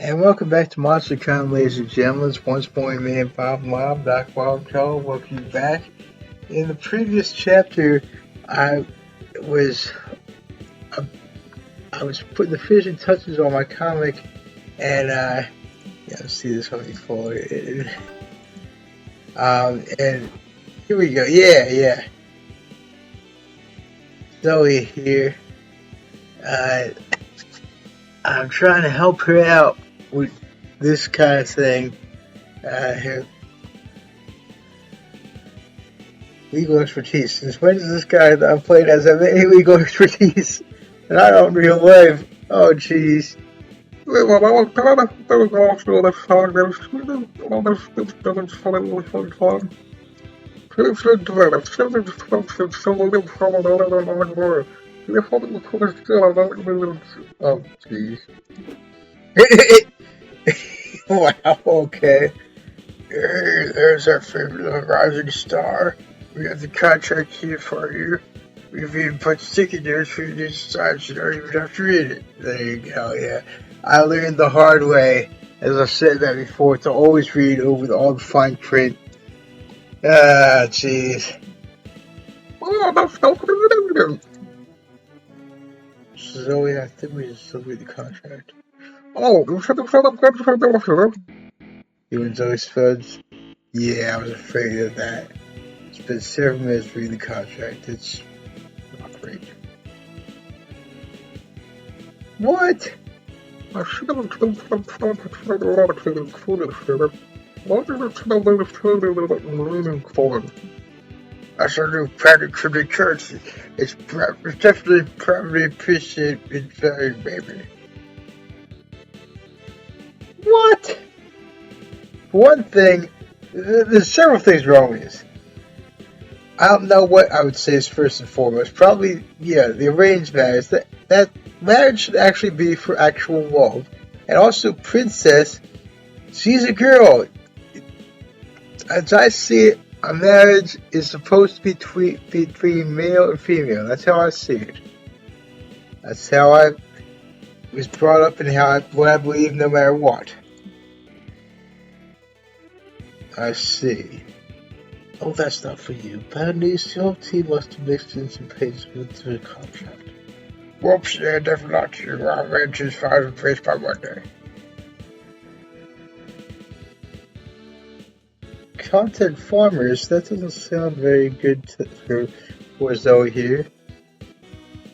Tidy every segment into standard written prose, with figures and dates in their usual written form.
And welcome back to MonsterCon, ladies and gentlemen. Once more, me and Bob Mom, Doc Bob Joe, welcome you back. In the previous chapter, I was I was putting the finishing touches on my comic, and let's see this one before. And here we go. Yeah. ZOE here. I'm trying to help her out with this kind of thing. Here. Legal expertise. Since when does this guy that I'm playing as have any legal expertise? And I don't in real life. Oh, jeez. Oh, jeez. Wow, okay. There's our favorite rising star. We have the contract here for you. We've even put sticky notes for you to decide, so you don't even have to read it. There you go, yeah. I learned the hard way, as I've said that before, to always read over all the fine print. Ah, jeez. Zoe, I think we just still read the contract. Oh, you and Zoe Spuds? Yeah, I was afraid of that. It's been 7 minutes reading the contract. It's not great. What? I should have That's a new pattern to the church. It's definitely probably appreciated very baby. What? One thing, there's several things wrong with this. I don't know what I would say is first and foremost. Probably, the arranged marriage. That marriage should actually be for actual love. And also, Princess, she's a girl. As I see it, a marriage is supposed to be between male and female. That's how I see it. That's how I was brought up and what I believe no matter what. I see. Oh, that's not for you. Bad news, your team must have mixed in some pages with the contract. Whoops, yeah, definitely not you. I'll arrange his files in place by Monday. Content farmers, that doesn't sound very good for Zoe here.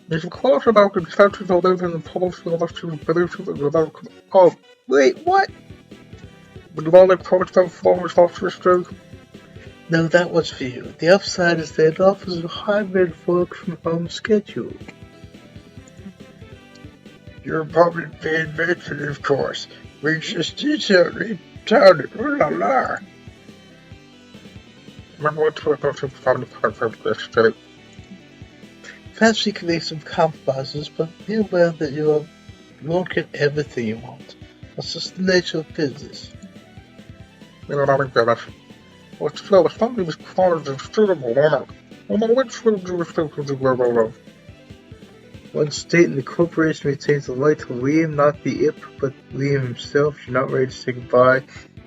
There's a clause about the extensions of those in the policy of us to without. Oh, wait, what? Would you want to promise them farmers off your stroke? No, that was for you. The upside is that it offers a hybrid work from home schedule. You're probably being mentioned, of course. We just detailed it. La la. Remember what we thought of the Perhaps we can make some compromises, but be aware that you won't get everything you want. That's just the nature of business. What's the family was quite a suitable which will do with one state in the corporation retains the right to Liam, not the IP, but Liam himself. You're not ready to say goodbye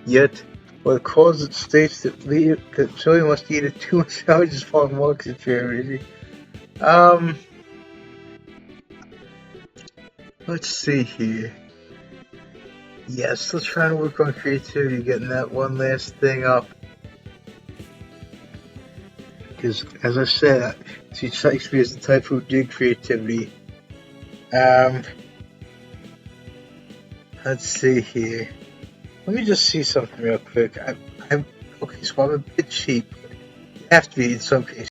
yet. Well, the clause it states that Zoe must eat a 2 sandwiches following marks if you're ready. Let's see here. Yeah, still trying to work on creativity, getting that one last thing up. Because, as I said, she strikes me as the type who did creativity. Let's see here. Let me just see something real quick. Okay, so I'm a bit cheap. You have to be in some cases.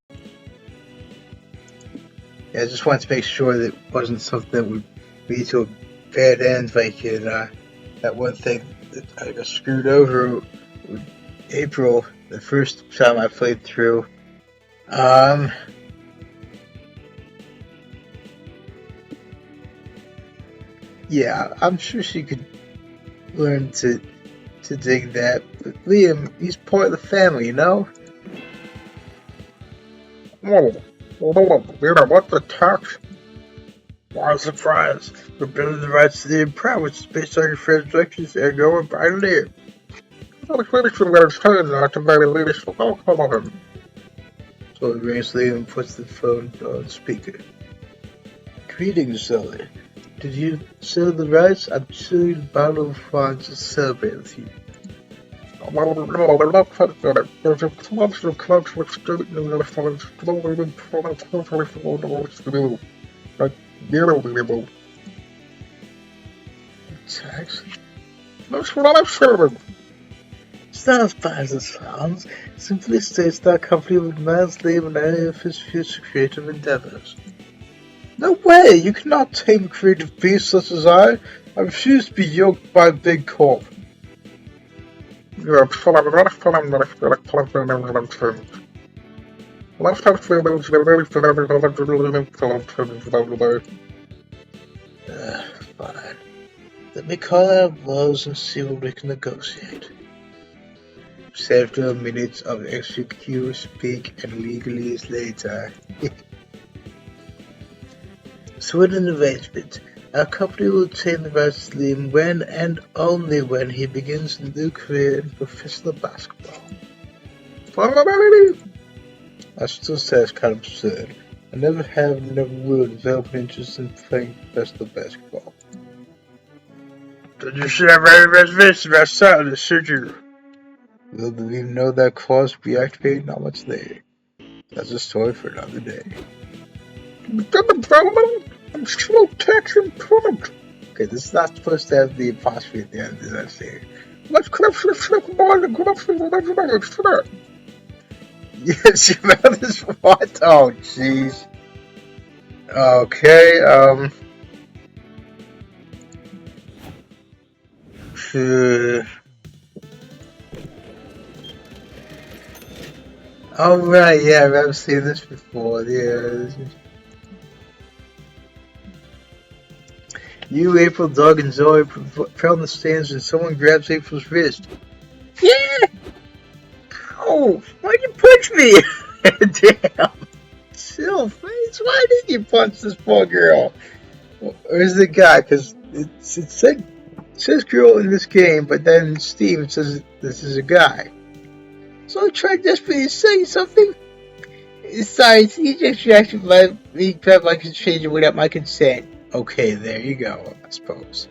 Yeah, I just wanted to make sure that it wasn't something that would lead to a bad end, like in that one thing that I got screwed over with April the first time I played through. Yeah, I'm sure she could learn to dig that. But Liam, he's part of the family, you know? Oh, what the tax? What a surprise! We're building the rights to the Empire, which is based on your friend's directions and going by there. So he rings Liam and puts the phone on speaker. Greetings, Zoe. Did you sell the rights? I'm chilling a bottle of wine to celebrate with you. Tax? It's not as bad as it sounds. Simply states that company would man's name in any of his future creative endeavors. No way! You cannot tame a creative beast such as I. I refuse to be yoked by a big corp. Fine. Let me call out blows and see what we can negotiate. Several minutes of executive speak and legalese later. So in an arrangement, our company will obtain the rights to Liam when and only when he begins a new career in professional basketball. That still sounds kind of absurd. I never will develop an interest in playing professional basketball. Did you see that very reservation about Saturday, should you? Will the Liam know that clause be activated? Not much there. That's a story for another day. I'm slow texting product. Okay, this is not supposed to have the apostrophe at the end of that thing. Let's yes, your mouth is what? Oh, jeez. Okay, Alright, yeah, I've seen this before, yeah. You, April, Doug, and Zoe fell in the stands and someone grabs April's wrist. Yeah! Ow! Why'd you punch me? Damn! Chill, face. Why did you punch this poor girl? Or is it a guy? Because it says girl in this game, but then in Steam it says this is a guy. So I tried desperately to say something. Besides, he just reacted by me grab my container without my consent. Okay, there you go, I suppose.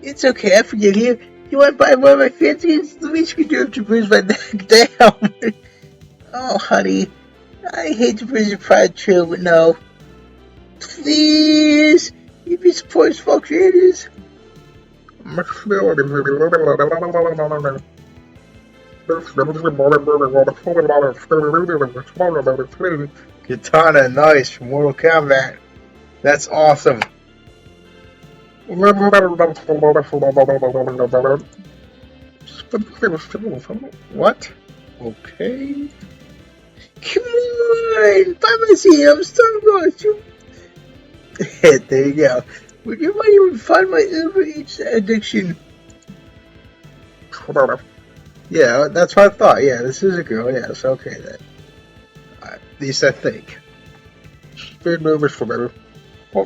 It's okay, I forgive you. You want to buy one of my fancies? The least you can do is to bruise my neck down. Oh, honey. I hate to bruise your pride too, but no. Please! You'd be supporting small creators. Katana, nice, from Mortal Kombat. That's awesome. What? Okay. Come on! Buy my seat, I'm starving. There you go. Would you mind even find my Uber Eats addiction? Yeah, that's what I thought. Yeah, this is a girl. Yes, okay then. At least I think. Speed movers for better. Poor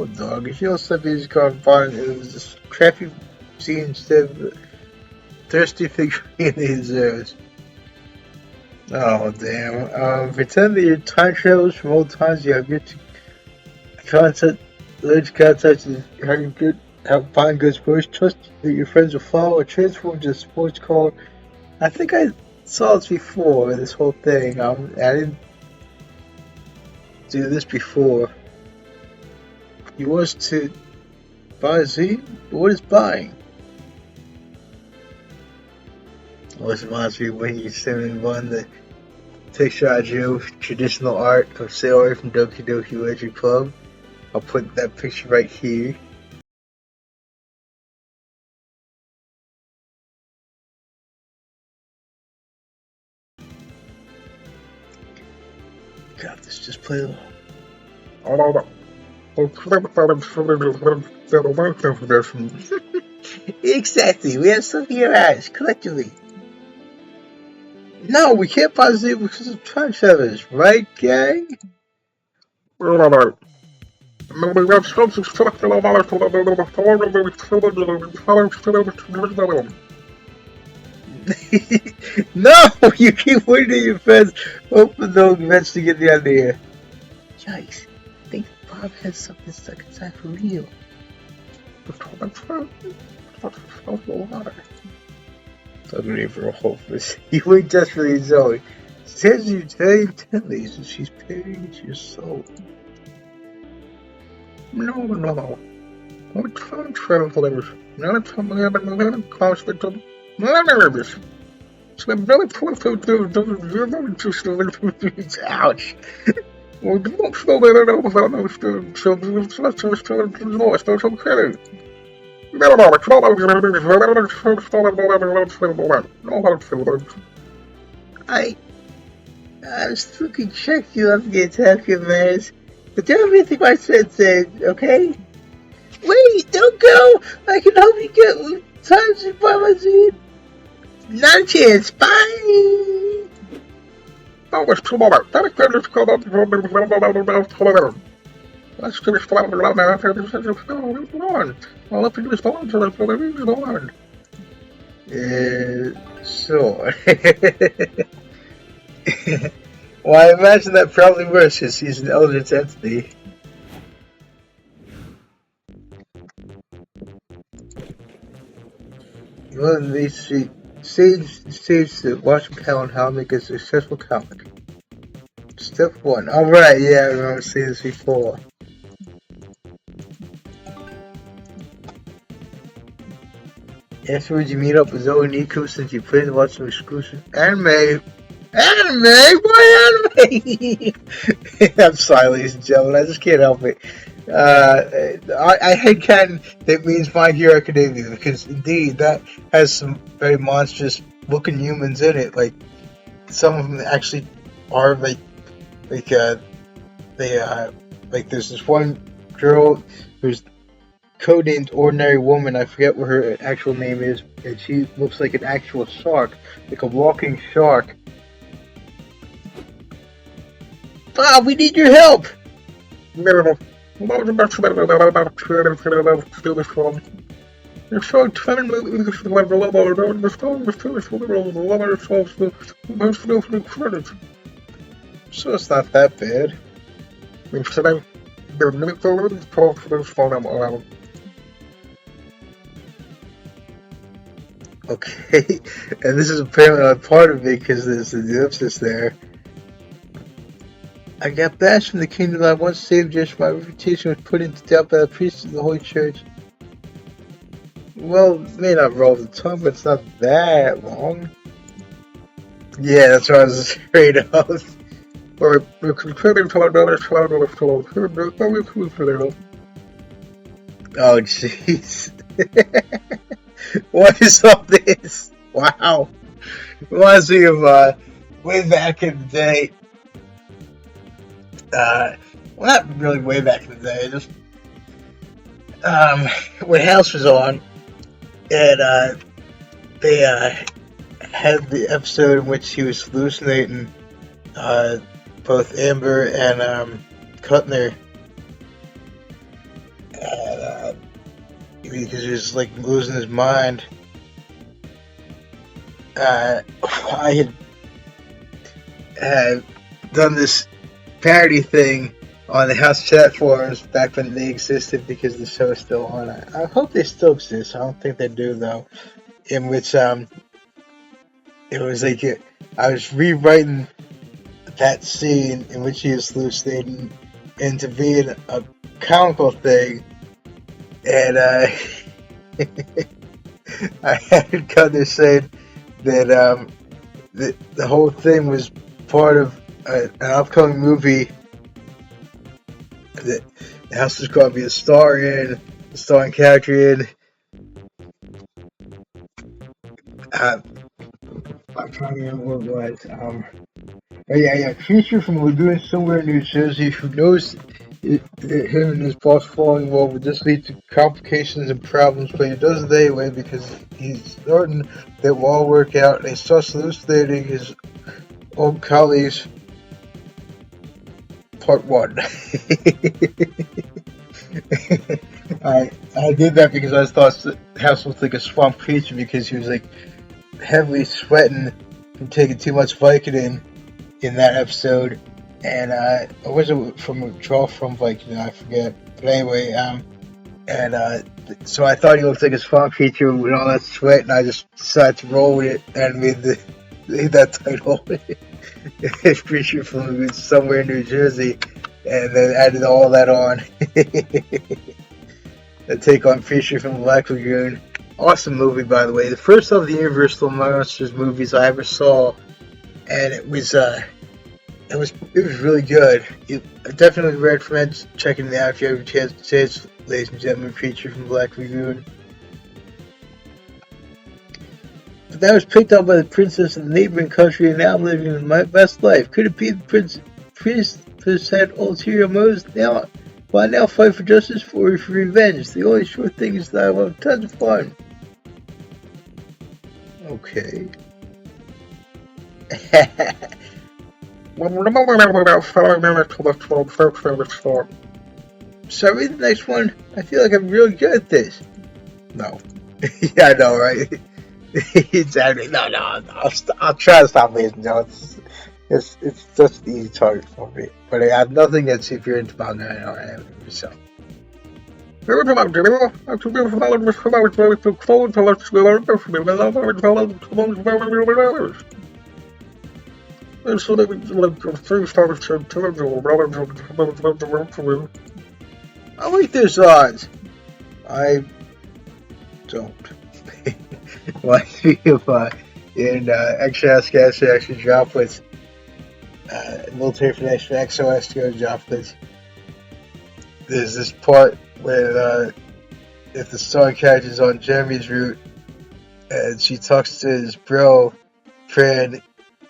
dog. If you also have music on fun, it was this crappy scene instead of the thirsty figurine he deserves. Oh damn. Pretend that your time travels from old times you have yet to contact Ledge contact is help find good sports. Trust that your friends will follow or transform into a sports car. I think I saw this before, this whole thing. I didn't do this before. He was to buy Z? What is buying? Always reminds me when you send one the picture Joe traditional art of Sailor from Doki Doki Literature Club. I'll put that picture right here. God, this just play along. Exactly, we have some of your eyes, collectively. No, we can't pause it because of time travelers, right, gang? No, you keep waiting your friends, hoping they'll eventually get the idea. Yikes, I think Bob has something stuck inside for real. Suddenly for a hopeless. You wait desperately at Zoe. Says you very intently as if she's peering into your soul. No. I'm time travelers. Not a conflict of nervous. So I'm very close to the ouch. Well, don't slow that over so I was looking check you up the attack your manners. But do everything my friend said, okay? Wait, don't go! I can help you get time to buy my seed. Not a chance. Bye! Oh, it's tomorrow. Let's finish the on. All up into his phone so that's what it is on. Sure. Well, I imagine that probably works because he's an eldritch entity. Well, they stage to watch Cal how to make a successful comic. Step 1. Alright, yeah, I remember seeing this before. Afterwards, you meet up with Zoe and Nico since you plan to watch some exclusive anime. Anime? Why anime? I'm sorry, ladies and gentlemen, I just can't help it. I headcanon that means My Hero Academia because indeed that has some very monstrous looking humans in it. Like some of them actually are like there's this one girl who's codenamed Ordinary Woman. I forget what her actual name is, and she looks like an actual shark, like a walking shark. Bob, we need your help. You're so so it's not that bad. Okay, and this is apparently not part of it because there's the ellipsis there. I got bashed from the kingdom I once saved just my reputation was put into doubt by the priests of the Holy Church. Well, it may not roll the tongue, but it's not that long. Yeah, that's what I was afraid of. Oh, jeez. What is all this? Wow. Reminds me of, way back in the day. Well, not really way back in the day, just, when House was on, and, they, had the episode in which he was hallucinating, both Amber and, Cutner, and, because he was, like, losing his mind. I had done this parody thing on the House chat forums back when they existed because the show is still on. I hope they still exist. I don't think they do though. In which it was like I was rewriting that scene in which he is hallucinating into being a comical thing, and I had Cutler saying that the whole thing was part of an upcoming movie that the House was going to be a starring character in. I'm trying to remember what it was. Oh yeah, creature from a lagoon somewhere in New Jersey who knows him and his boss falling in love would just lead to complications and problems, but he does it anyway because he's certain that will all work out, and he starts hallucinating his Old Collies Part 1. I did that because I thought the house looked like a swamp creature because he was like heavily sweating from taking too much Vicodin in that episode. And or was it from a draw from Vicodin? I forget. But anyway, and so I thought he looked like a swamp creature with all that sweat, and I just decided to roll with it and made that title. Creature from somewhere in New Jersey, and then added all that on. The take on Creature from the Black Lagoon. Awesome movie, by the way. The first of the Universal Monsters movies I ever saw, and it was really good. I definitely recommend checking it out if you have a chance, ladies and gentlemen. Creature from the Black Lagoon. But that was picked up by the princess in the neighboring country and now living in my best life. Could it be the princess had ulterior motives? Why now fight for justice for revenge? The only sure thing is that I will have tons of fun. Okay. So I read the next one. I feel like I'm really good at this. No. Yeah, I know, right? Exactly. No. I'll try to stop listening. No, it's just an easy target for me. But I have nothing that's if you're into manga, I know I am myself. I like those odds. I don't. Well, speaking of in extra droplets, military finesse XOS to go droplets. There's this part where if the star catches on Jeremy's route, and she talks to his bro, Fran,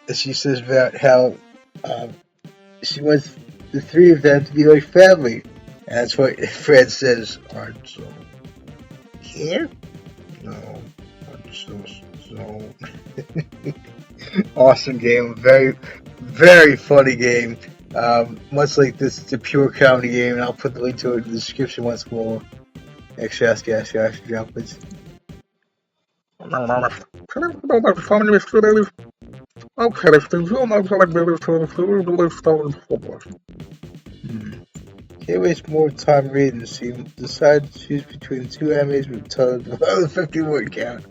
and she says about how she wants the three of them to be like family. And that's what Fran says. Aren't so here? No. So. Awesome game. Very, very funny game. Much like this, it's a pure comedy game, and I'll put the link to it in the description once more. Extra droplets. Can't waste more time reading, so you decide to choose between two animes with tons of 50-word count.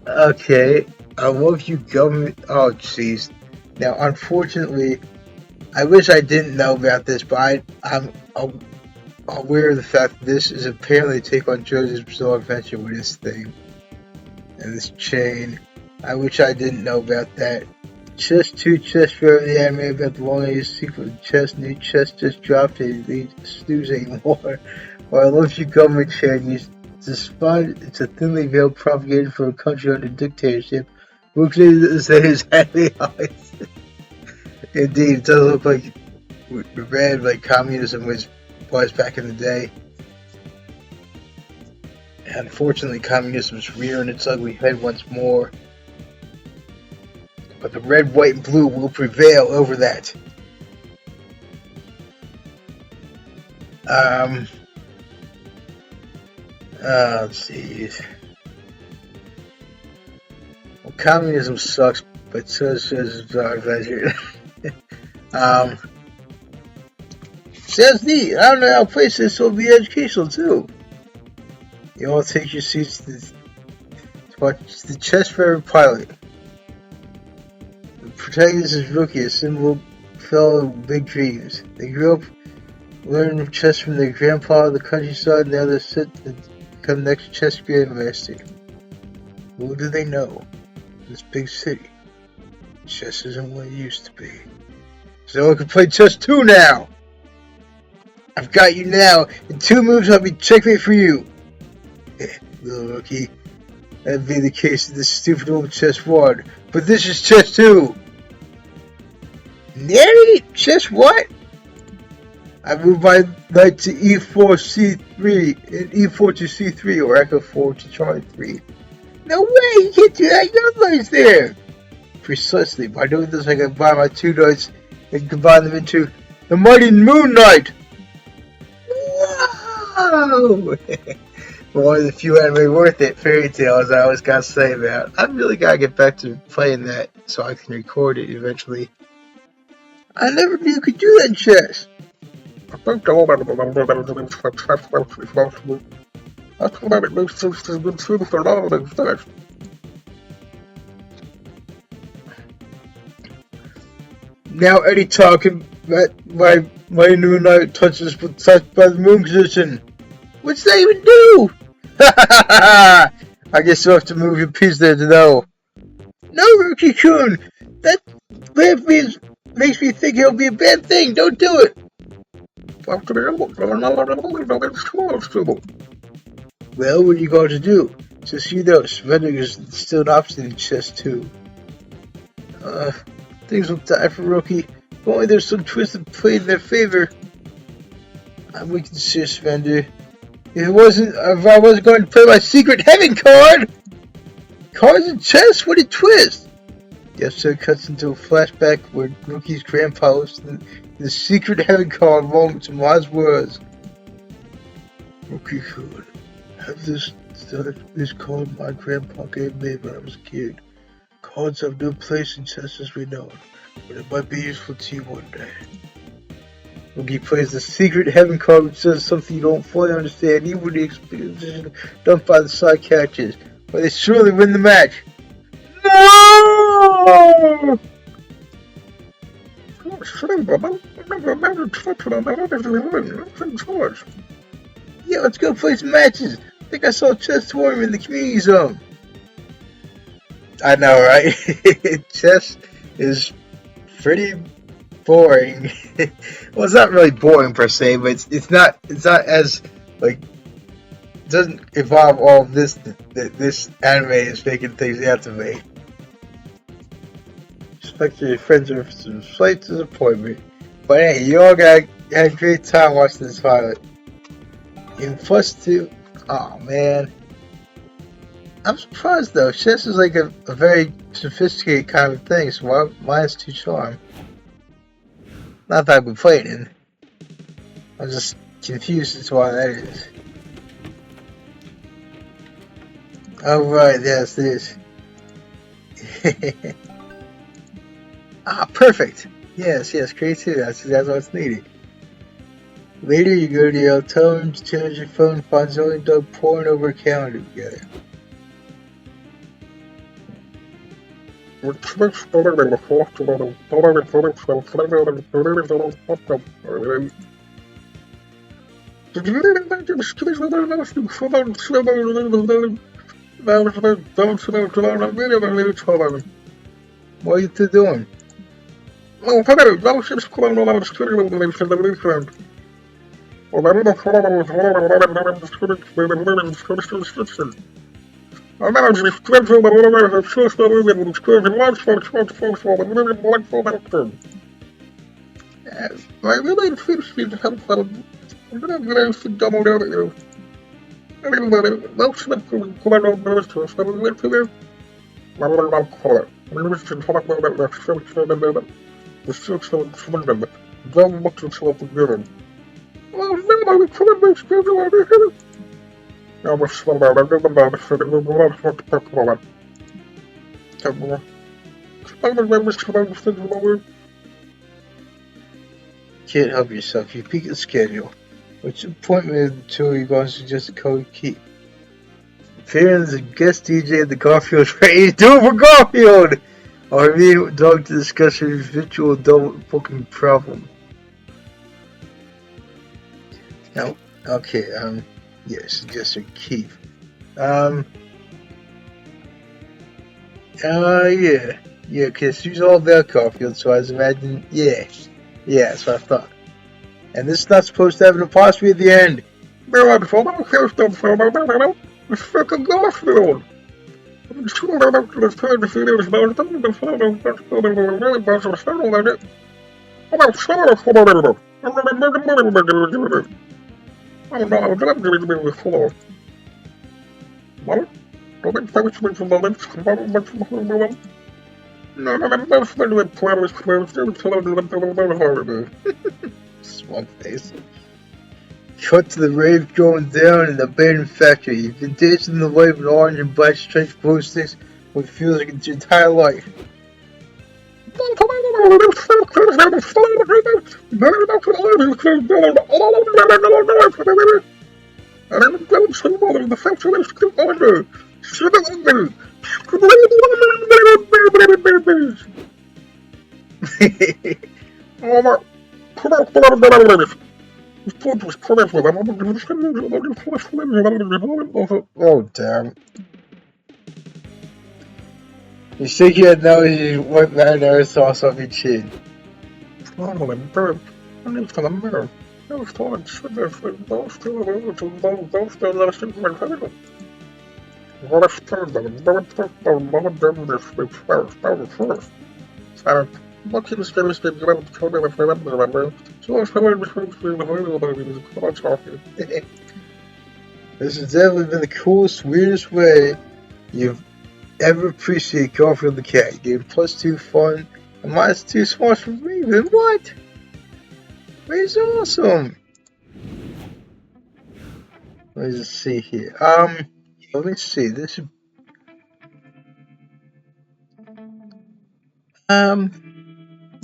Okay, I love you, government. Oh, jeez. Now, unfortunately, I wish I didn't know about this, but I'm aware of the fact that this is apparently a take on JoJo's Bizarre Adventure with this thing and this chain. I wish I didn't know about that. Chess 2 Chess for the anime about the long-age sequel to Chess. New Chess just dropped it. They snooze anymore. Well, I love you, government chain. It's a thinly veiled propaganda for a country under dictatorship. Looks as his eyes. Indeed, it does look like red, like communism was back in the day. And unfortunately, communism is rearing its ugly head once more. But the red, white, and blue will prevail over that. Let's see. Well, communism sucks, but so does Bizarre Adventure. Sounds neat. I don't know how to place this will be educational too. You all take your seats to watch the Chess Forever pilot. The protagonist is Rookie, a simple fellow with big dreams. They grew up learning chess from their grandpa in the countryside, and now they're set to become next chess grandmaster. Little do they know, in this big city, chess isn't what it used to be. So I can play chess too now! I've got you now! In 2 moves I'll be checkmate for you! Yeah, little Rookie. That'd be the case of this stupid old chess 1. But this is chess 2! Nary? Chess what? I move my knight to e4 c3 and e4 to c3 or echo 4 to Charlie 3. No way! You can't do that! Your knight's there! Precisely. By doing this, I can combine my two knights and combine them into the mighty Moon Knight. Whoa! One of the few anime worth it fairy tales I always gotta say about. I really gotta get back to playing that so I can record it eventually. I never knew you could do that in chess. Now any talking that my new knight touches touched by the moon position. What's that even do? I guess you'll have to move your piece there to know. No, Rookie-kun! That makes me think it'll be a bad thing. Don't do it! Well, what are you going to do? Just you know, surrendering is still an option in chess too. Things will die for Rookie. If only there's some twist and play in their favor. I'm weak to surrender. If I wasn't going to play my secret heaven card! Cards in chess? What a twist! The episode cuts into a flashback where Rookie's grandpa listened to the secret heaven card moment from wise words. Rookie-kun, have this card my grandpa gave me when I was a kid. Cards have no place in chess as we know it, but it might be useful to you one day. Rookie plays the secret heaven card, which says something you don't fully understand, even with the exposition dumped by the side characters. But they surely win the match. No! Yeah, let's go play some matches. I think I saw a chess tournament in the community zone. I know, right? Chess is pretty boring. Well, it's not really boring per se, but it's not as like it doesn't involve all of this that this anime is making things you have to make. Expect your friends are some slight disappointment, but hey, you all had a great time watching this pilot. In plus two, oh man. I'm surprised though. Chess is like a very sophisticated kind of thing, so why is too charm? Not that I've been playing it. I'm just confused as to why that is. Oh right, yes, this. Perfect. Yes, creativity. That's what's needed. Later, you go to the hotel room to charge your phone and find Zoe and Doug poring over a calendar together. What are you two doing? I really feel Can't help yourself. You peek at the schedule. Which appointment of the two are you going to suggest a code keep? Appearing as a guest DJ at the Garfield ready to do it for Garfield! Or meeting with Doug to discuss his virtual double booking problem. No. Okay, yeah, suggest a keep. Yeah, because she's all about Garfield, so I was imagining, yeah, that's what I thought. And this is not supposed to have an apostrophe at the end. Smug face. Cut to the rave going down in the abandoned factory. You've been dancing in the light of an orange and black striped glow sticks what feels like it's your entire life. Oh, damn. You think you had no, you went back and never saw off your chin. This has definitely been the coolest, weirdest way you've ever appreciated Garfield the Cat. You gave +2 fun and -2 smarts for Raven. What? Raven's awesome. Let me just see here. Let me see. This is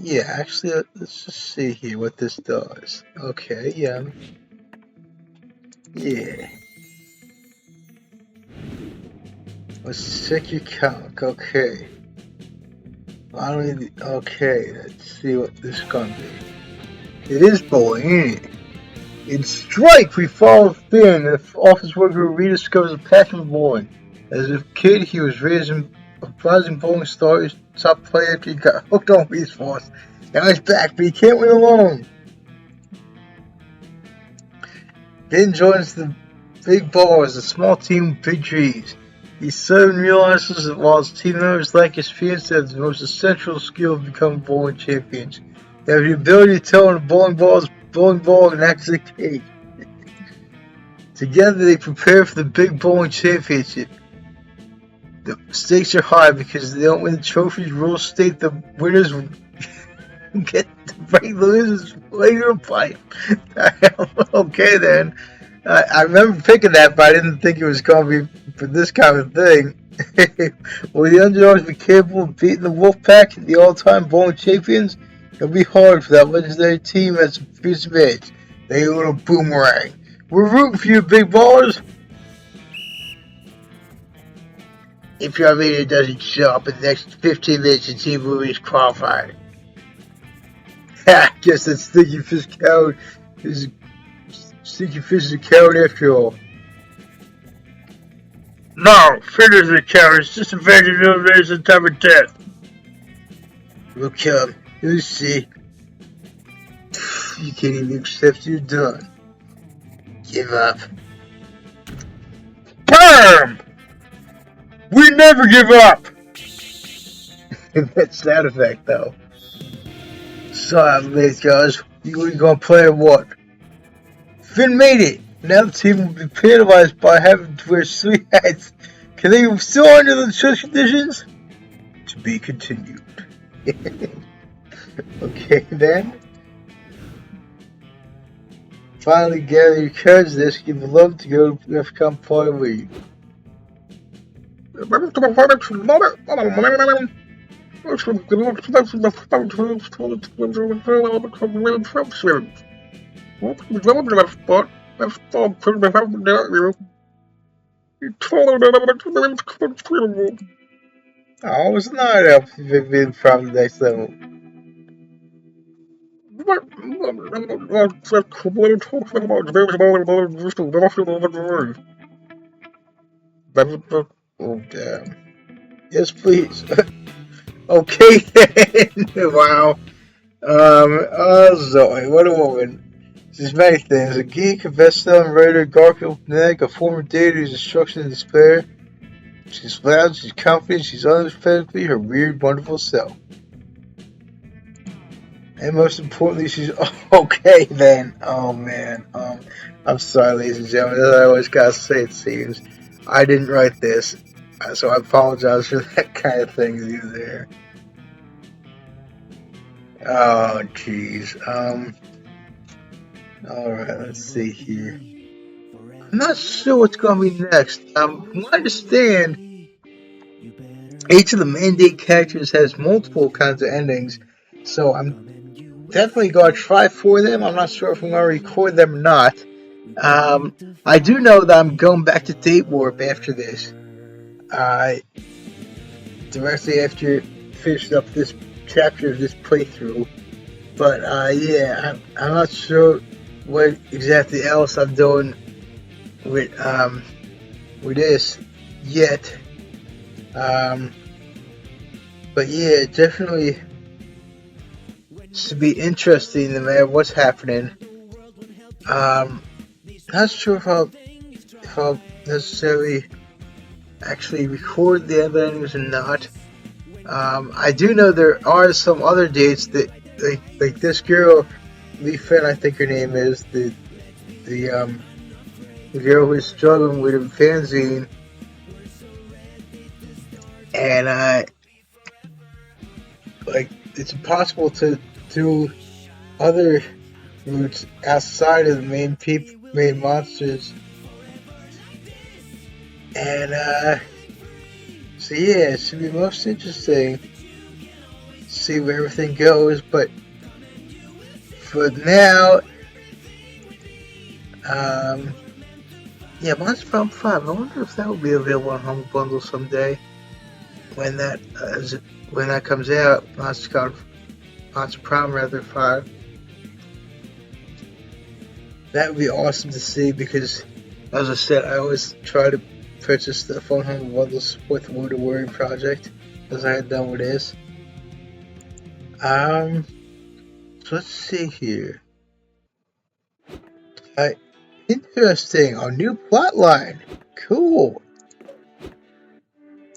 yeah, actually, let's just see here what this does. Okay, yeah. Let's check your calc. Okay. Okay, let's see what this is gonna be. It is bowling, ain't it? In Strike, we follow Finn, an office worker who rediscovers a passion for bowling. As a kid, he was raised in a rising bowling star. His top player after he got hooked on Wii Sports. Now he's back, but he can't win alone. Finn joins the Big Ballers, a small team with big dreams. He soon realizes that while his team members lack experience, they have the most essential skill of becoming bowling champions. They have the ability to tell when a bowling ball and act as a cake. Together they prepare for the big bowling championship. The stakes are high because if they don't win the trophies. Rules state the winners will get to break the losers later in fight. Okay then. I remember picking that, but I didn't think it was going to be for this kind of thing. Will the underdogs be capable of beating the Wolfpack, the all-time bowling champions? It'll be hard for that legendary team as a piece of edge. They own a boomerang. We're rooting for you, big ballers. If your leader doesn't show up in the next 15 minutes, the team will be qualified. I guess that Stinky Fish coward is a coward after all. No, Finn isn't a coward. It's just a very reason type of death. We'll come. You'll see. You can't even accept you're done. Give up. BAM! We never give up! That sound effect, though. Sorry, late guys. You gonna play or what? Finn made it! Now the team will be penalized by having to wear 3 hats. Can they still under the church conditions? To be continued. Okay then. Finally gather your courage this, give the love to go to become part of the league. Oh, it's not up being from the next level. Oh, damn. Yes, please. Okay, then. Wow. Zoe, what a woman. She's many things. A geek, a best-selling writer, Garfield fanatic, a former dater who's destruction and despair. She's loud, she's confident, she's unexpectedly her weird, wonderful self. And most importantly, she's okay then. Oh man. I'm sorry, ladies and gentlemen. As I always gotta say, it seems I didn't write this, so I apologize for that kind of thing to you there. Oh, jeez. All right. Let's see here. I'm not sure what's going to be next. From what I understand, each of the mandate characters has multiple kinds of endings, so I'm definitely going to try for them. I'm not sure if I'm going to record them or not. I do know that I'm going back to Date Warp after this. Directly after finishing up this chapter of this playthrough. But yeah, I'm not sure what exactly else I'm doing with this yet. But yeah, definitely should be interesting no matter what's happening. Not sure if I'll necessarily actually record the other endings or not. I do know there are some other dates that like this girl, Lee Finn, I think her name is the the girl who's struggling with a fanzine, and like it's impossible to do other routes outside of the main monsters, and so yeah, it should be most interesting to see where everything goes. But for now, um, yeah, Monster Farm 5. I wonder if that will be available on Humble Bundle someday when when that comes out. Monster Prime rather 5. That would be awesome to see because, as I said, I always try to purchase stuff on Humble Bundles with the Wood Warrior project, as I had done with this. So let's see here. Interesting. A new plotline. Cool.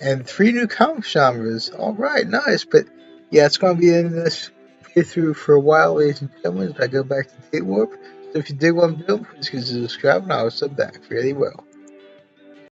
And 3 new comic genres. Alright, nice. But yeah, it's going to be in this playthrough for a while, ladies and gentlemen, as I go back to Date Warp. So if you dig what I'm doing, please consider subscribing. I will sub back fairly well.